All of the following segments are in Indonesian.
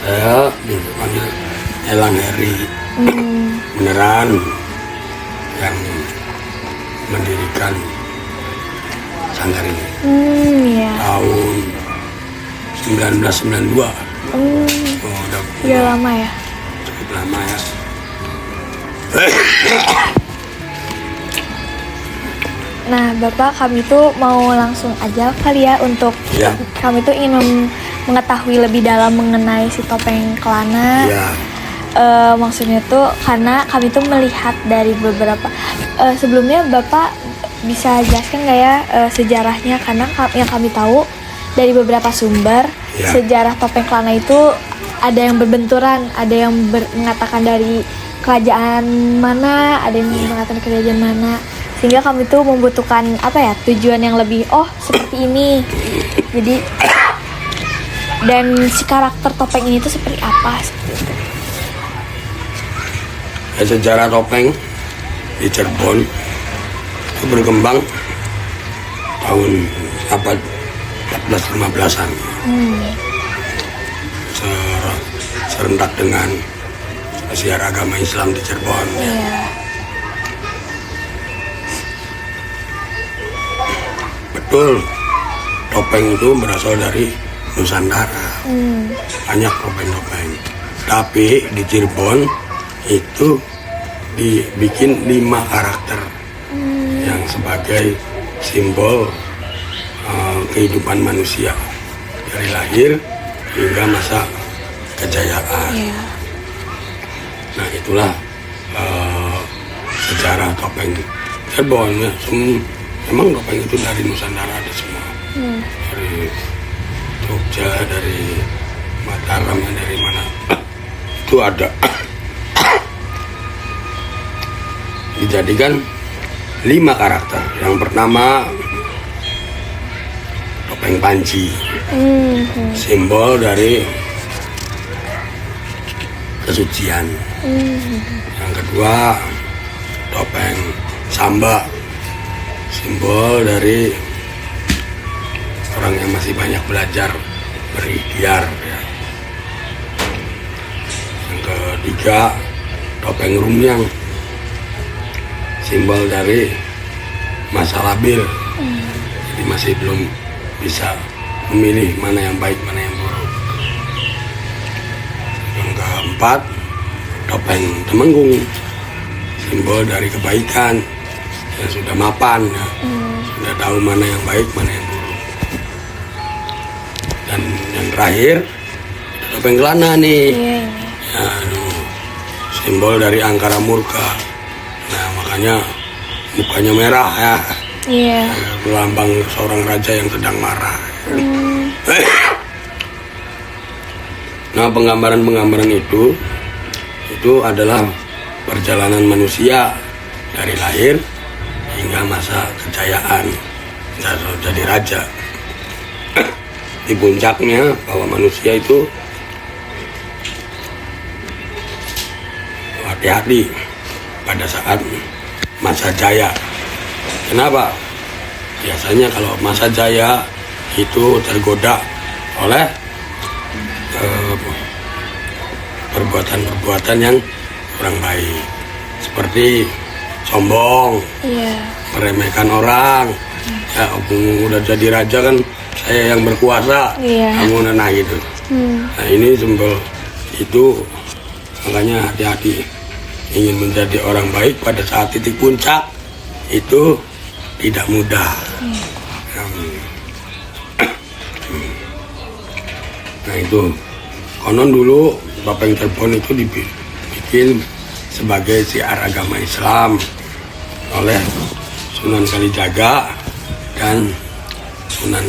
Saya dipanggil Elang Heri. Beneran yang mendirikan sanggar ini. Iya. Tahun 1992. Udah lama ya. Cukup lama ya. Nah, Bapak, kami tuh mau langsung aja kali ya untuk kami tuh ingin mengetahui lebih dalam mengenai si topeng Kelana. Ya. Maksudnya tuh karena kami tuh melihat dari beberapa sebelumnya Bapak bisa jelaskan nggak ya sejarahnya, karena yang kami tahu dari beberapa sumber sejarah topeng Kelana itu ada yang berbenturan, ada yang mengatakan dari kerajaan mana, ada yang mengatakan kerajaan mana, sehingga kami tuh membutuhkan tujuan yang lebih seperti ini. Jadi dan si karakter topeng ini tuh seperti apa seperti itu. Sejarah topeng di Cirebon itu berkembang tahun abad 14-15an. Serentak dengan siar agama Islam di Cirebon. Betul, topeng itu berasal dari Nusantara. Banyak topeng-topeng. Tapi di Cirebon itu dibikin 5 karakter yang sebagai simbol kehidupan manusia dari lahir hingga masa kejayaan. Nah, itulah sejarah topeng Cirebon ya. Memang topeng itu dari Nusantara ada semua. Dari Jogja, dari Mataram, dari mana itu ada. Dijadikan 5 karakter. Yang pertama topeng Panji, simbol dari kesucian. Yang kedua topeng Samba, simbol dari orang yang masih banyak belajar, berikhtiar ya. Yang ketiga topeng Rumyang, simbol dari masa labil, jadi masih belum bisa memilih mana yang baik, mana yang buruk. Yang keempat topeng Temenggung, simbol dari kebaikan, yang sudah mapan ya. Sudah tahu mana yang baik, mana yang buruk. Dan yang terakhir topeng Kelana nih, ya, simbol dari angkara murka. Nah, makanya mukanya merah ya. Lambang seorang raja yang sedang marah. Nah, penggambaran itu adalah perjalanan manusia dari lahir hingga masa kejayaan jadi raja. Di puncaknya bahwa manusia itu hati-hati pada saat masa jaya. Kenapa? Biasanya kalau masa jaya itu tergoda oleh perbuatan-perbuatan yang kurang baik, seperti sombong, meremehkan orang. Ya, udah jadi raja kan, saya yang berkuasa, kamu nah gitu. Nah, ini simbol itu, makanya hati-hati. Ingin menjadi orang baik pada saat titik puncak itu tidak mudah. Nah, itu konon dulu topeng Cirebon itu dibikin sebagai siar agama Islam oleh Sunan Kalijaga dan Sunan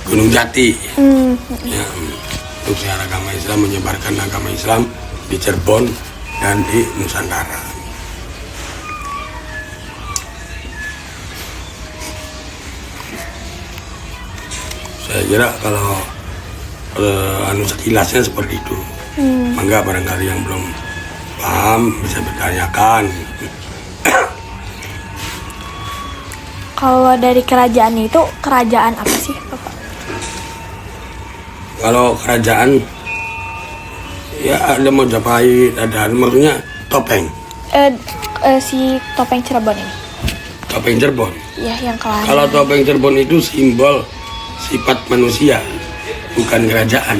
Gunung Jati. Ya, untuk siar agama Islam, menyebarkan agama Islam di Cirebon dan di Nusantara. Saya kira kalau sekilasnya seperti itu. Mangga barangkali yang belum paham bisa bertanyakan. Kalau dari kerajaan itu, kerajaan apa sih, Bapak? Kalau kerajaan Ya ada Majapahit, ada maksudnya topeng. Si topeng Cirebon ini. Topeng Cirebon. Iya, yang kelana. Kalau topeng Cirebon itu simbol sifat manusia, bukan kerajaan.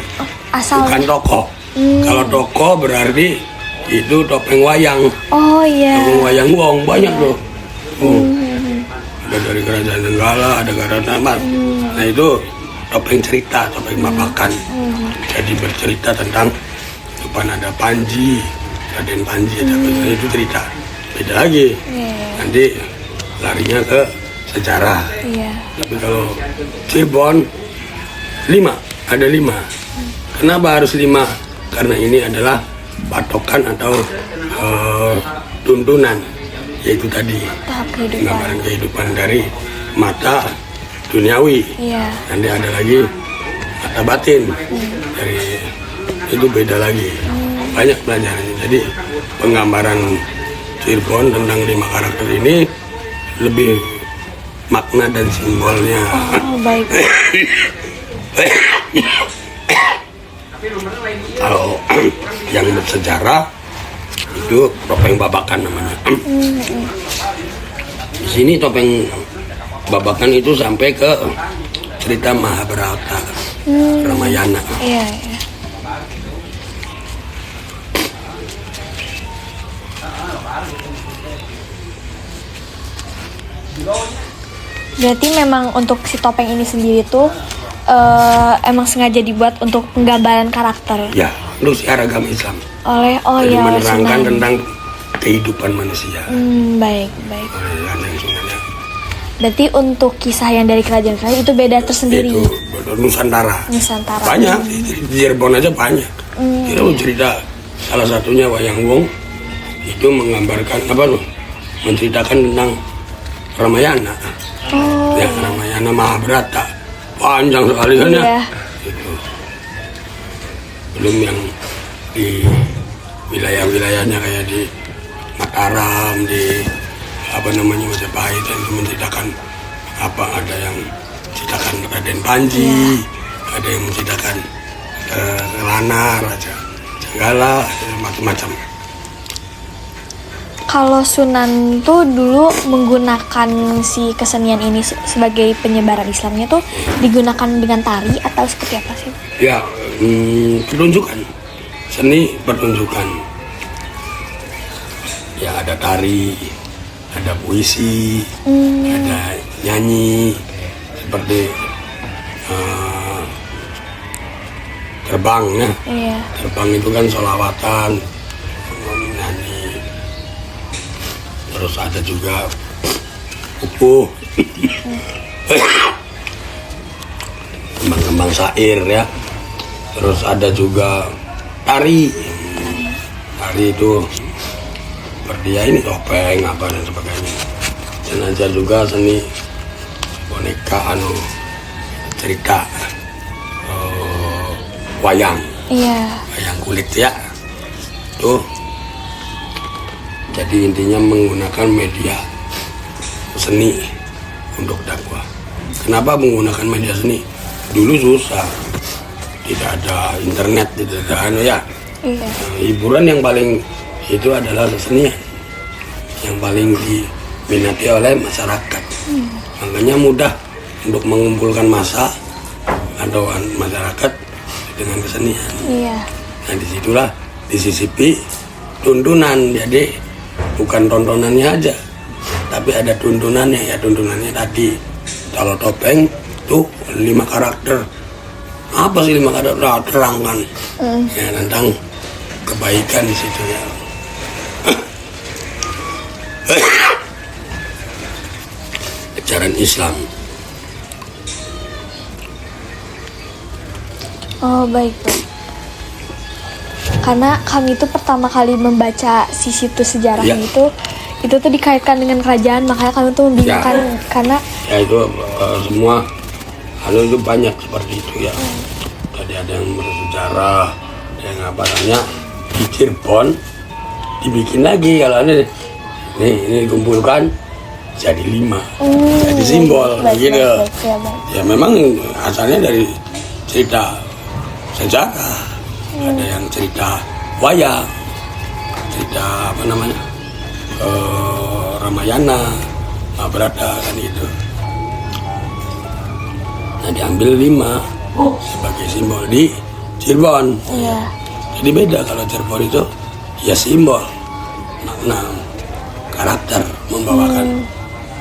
Asal. Bukan tokoh. Kalau tokoh berarti itu topeng wayang. Oh iya. Topeng wayang wong banyak loh. Ada dari kerajaan Nenggala, ada kerajaan Amat. Nah itu topeng cerita, topeng babakan. Jadi bercerita tentang depan ada Panji, Raden Panji, itu cerita. Beda lagi. Nanti larinya ke sejarah. Tapi kalau Cirebon 5, ada 5. Kenapa harus 5? Karena ini adalah patokan atau tuntunan, yaitu tadi gambaran kehidupan dari mata duniawi. Nanti ada lagi mata batin, dari itu beda lagi. Banyak pelajarannya. Jadi penggambaran Cirebon tentang 5 karakter ini lebih makna dan simbolnya. Baik. Kalau yang bersejarah itu topeng babakan namanya. Di sini topeng babakan itu sampai ke cerita Mahabharata, Ramayana. Iya. Berarti memang untuk si topeng ini sendiri tuh emang sengaja dibuat untuk penggambaran karakter. Ya, untuk agama Islam. Jadi menerangkan tentang kehidupan manusia. Baik. Berarti untuk kisah yang dari kerajaan itu beda tersendiri. Itu Nusantara. Banyak di Cirebon aja banyak. Kita mau cerita salah satunya wayang wong itu menggambarkan menceritakan tentang Ramayana. Ya, Ramayana Mahabharata. Panjang sekali kan ya. Gitu. Belum yang di wilayah-wilayahnya kayak di Mataram, di Majapahit, itu menceritakan ada yang menceritakan Raden Panji, ada yang menceritakan Kelana, Raja Jenggala, macam-macam. Kalau Sunan tuh dulu menggunakan si kesenian ini sebagai penyebaran Islamnya tuh digunakan dengan tari atau seperti apa sih? Ya, pertunjukan, seni pertunjukan. Ya ada tari, ada puisi, ada nyanyi, seperti terbang ya. Terbang itu kan sholawatan, nyanyi. Terus ada juga pupuh, kembang-kembang syair ya. Terus ada juga tari. Tari itu seperti ya ini topeng apa dan sebagainya. Dan ada juga seni boneka cerita wayang. Wayang kulit ya. Tuh. Jadi intinya menggunakan media seni untuk dakwah. Kenapa menggunakan media seni? Dulu susah, tidak ada internet, tidak ada ya. Hiburan yang paling itu adalah kesenian, yang paling diminati oleh masyarakat. Makanya mudah untuk mengumpulkan massa atau masyarakat dengan kesenian. Nah disitulah disisipi tuntunan, jadi bukan tontonannya aja, tapi ada tuntunannya. Ya tuntunannya tadi, kalau topeng tuh 5 karakter. Apa sih 5 karakter? Terangkan ya tentang kebaikan di situ ya. Ajaran Islam. Baik. Karena kami itu pertama kali membaca si situs sejarahnya itu tuh dikaitkan dengan kerajaan, makanya kami tuh membingungkan karena itu semua itu banyak seperti itu ya. Tadi ada yang bersejarah, ada yang namanya di Cirebon dibikin lagi kalau ini dikumpulkan jadi 5, jadi simbol gitu. Ya memang asalnya dari cerita sejarah. Ada yang cerita wayang, cerita apa namanya Ramayana, Mahabharata kan gitu. Nah diambil 5 sebagai simbol di Cirebon. Iya. Jadi beda kalau Cirebon itu ya simbol, makna, karakter, membawakan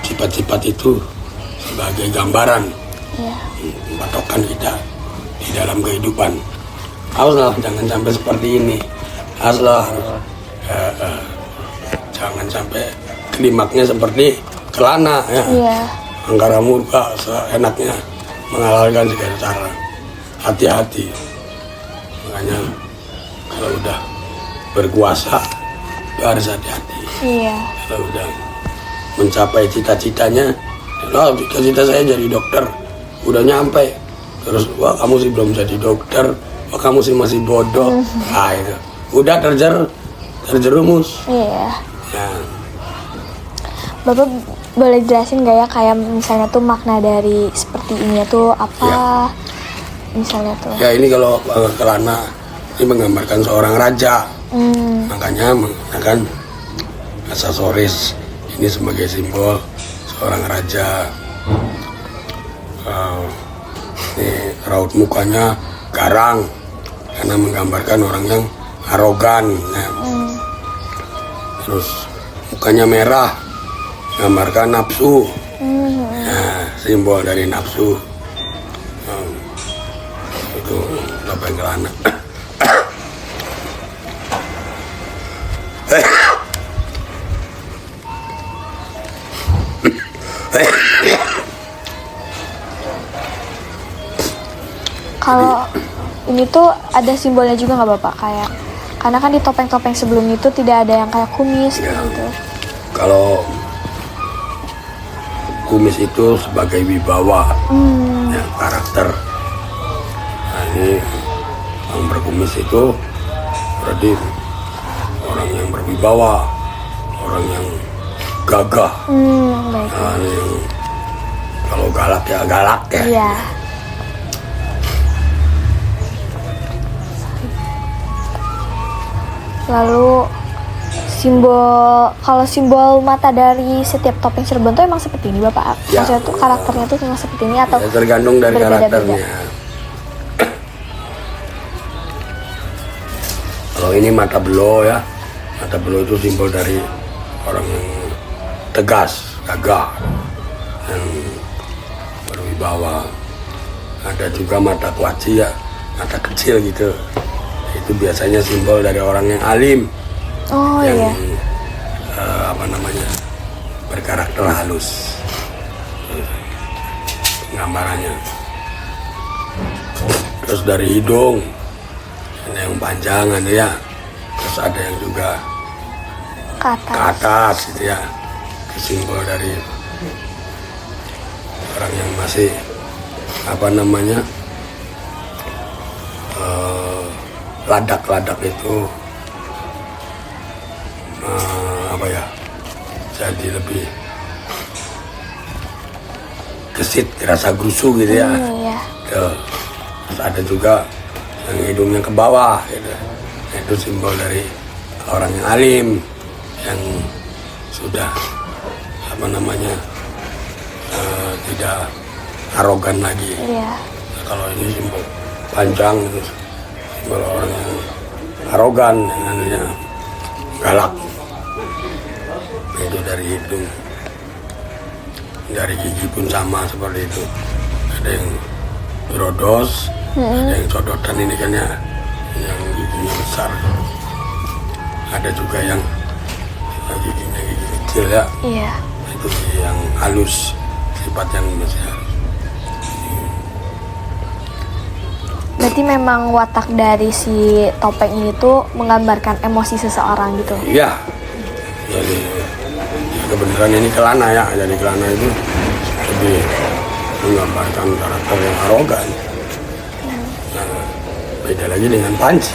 sifat-sifat itu sebagai gambaran, patokan kita di dalam kehidupan. Haruslah jangan sampai seperti ini. Haruslah jangan sampai klimaknya seperti kelana ya. Angkara murka seenaknya menghalalkan segala cara. Hati-hati. Makanya kalau udah berkuasa itu harus hati-hati. Kalau udah mencapai cita-citanya, cita-cita saya jadi dokter, udah nyampe, terus wah kamu sih belum jadi dokter, wah kamu sih masih bodoh, itu udah terjerumus. Ya. Bapak boleh jelasin nggak ya kayak misalnya tuh makna dari seperti ini tuh apa? Misalnya tuh. Ya ini kalau kelana ini menggambarkan seorang raja, makanya menggunakan aksesoris ini sebagai simbol seorang raja. Ini raut mukanya garang karena menggambarkan orang yang arogan ya. Terus mukanya merah menggambarkan nafsu ya, simbol dari nafsu. Itu topeng kelana. Kalau ini tuh ada simbolnya juga nggak Bapak kayak karena kan di topeng-topeng sebelumnya itu tidak ada yang kayak kumis ya, gitu. Kalau kumis itu sebagai wibawa, ya, karakter. Nah, ini yang berkumis itu berarti orang yang berwibawa, orang yang gagah. Baik. Nah, ini kalau galak ya galak ya. Iya. Lalu kalau simbol mata dari setiap topeng Cirebon tuh emang seperti ini Bapak? Ya, Maksudnya tuh karakternya tuh emang seperti ini atau ya, tergantung dari karakternya. Kalau ini mata belo ya, mata belo itu simbol dari orang yang tegas, gagah, yang berwibawa. Ada juga mata kuaci ya, mata kecil gitu. Itu biasanya simbol dari orang yang alim, yang berkarakter halus. Gambarannya. Terus dari hidung, ada yang panjang ada ya, terus ada yang juga ke atas gitu ya, simbol dari orang yang masih ladak itu jadi lebih gesit, kerasa grusu gitu ya. Terus ada juga yang hidungnya ke bawah gitu. Itu simbol dari orang yang alim, yang sudah tidak arogan lagi. Kalau ini simbol panjang itu simbol orang yang arogan, yang galak. Itu dari hidung, dari gigi pun sama seperti itu. Ada yang berodos, ada yang codotan ini kan ya, yang giginya besar. Ada juga yang giginya gigi kecil ya. Itu yang halus, sifat yang besar. Berarti memang watak dari si topeng ini tuh menggambarkan emosi seseorang gitu. Iya. Jadi kebenaran ini kelana ya. Jadi kelana itu lebih menggambarkan karakter yang arogan. Nah, beda lagi dengan panci.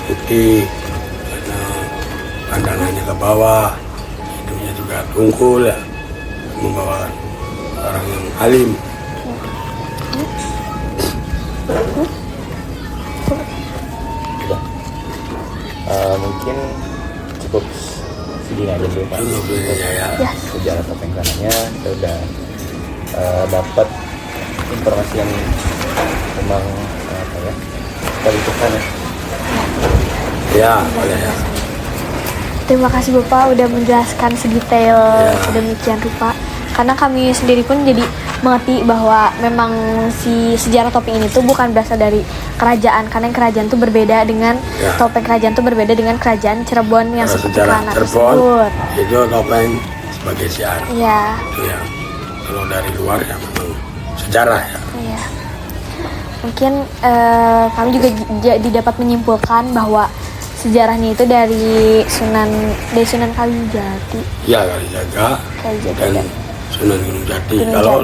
Putih, pandangannya ke bawah, hidungnya juga tungkul ya, membawa orang yang alim. mungkin cukup segini aja dulu Pak. Ya. Sejarah topeng kanannya kita udah dapat informasi yang memang apa ya, kita butuhkan ya. Ya, boleh ya. Terima kasih Bapak udah menjelaskan sedetail sedemikian rupa. Karena kami sendiri pun jadi mengerti bahwa memang si sejarah topeng ini tuh bukan berasal dari kerajaan, karena yang kerajaan tuh berbeda dengan topeng kerajaan tuh berbeda dengan kerajaan Cirebon yang seperti Kana tersebut. Itu topeng sebagai siar. Iya. Itu ya. Kalau dari luar ya memang sejarah ya. Iya. Mungkin kami juga jadi dapat menyimpulkan bahwa sejarahnya itu dari Sunan Kalijati. Iya, Kalijaga. Dan Sunan Gunung Jati. Kalau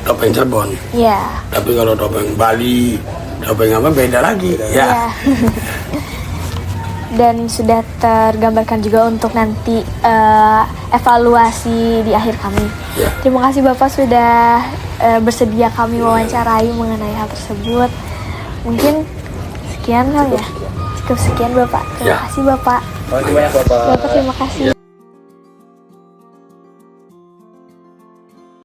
topeng Cirebon. Iya. Tapi kalau topeng Bali, topeng apa beda lagi. Ya. Dan sudah tergambarkan juga untuk nanti evaluasi di akhir kami. Ya. Terima kasih Bapak sudah bersedia kami wawancarai mengenai hal tersebut. Mungkin sekian kali ya. Cukup sekian Bapak. Terima kasih Bapak. Terima kasih banyak Bapak. Bapak terima kasih.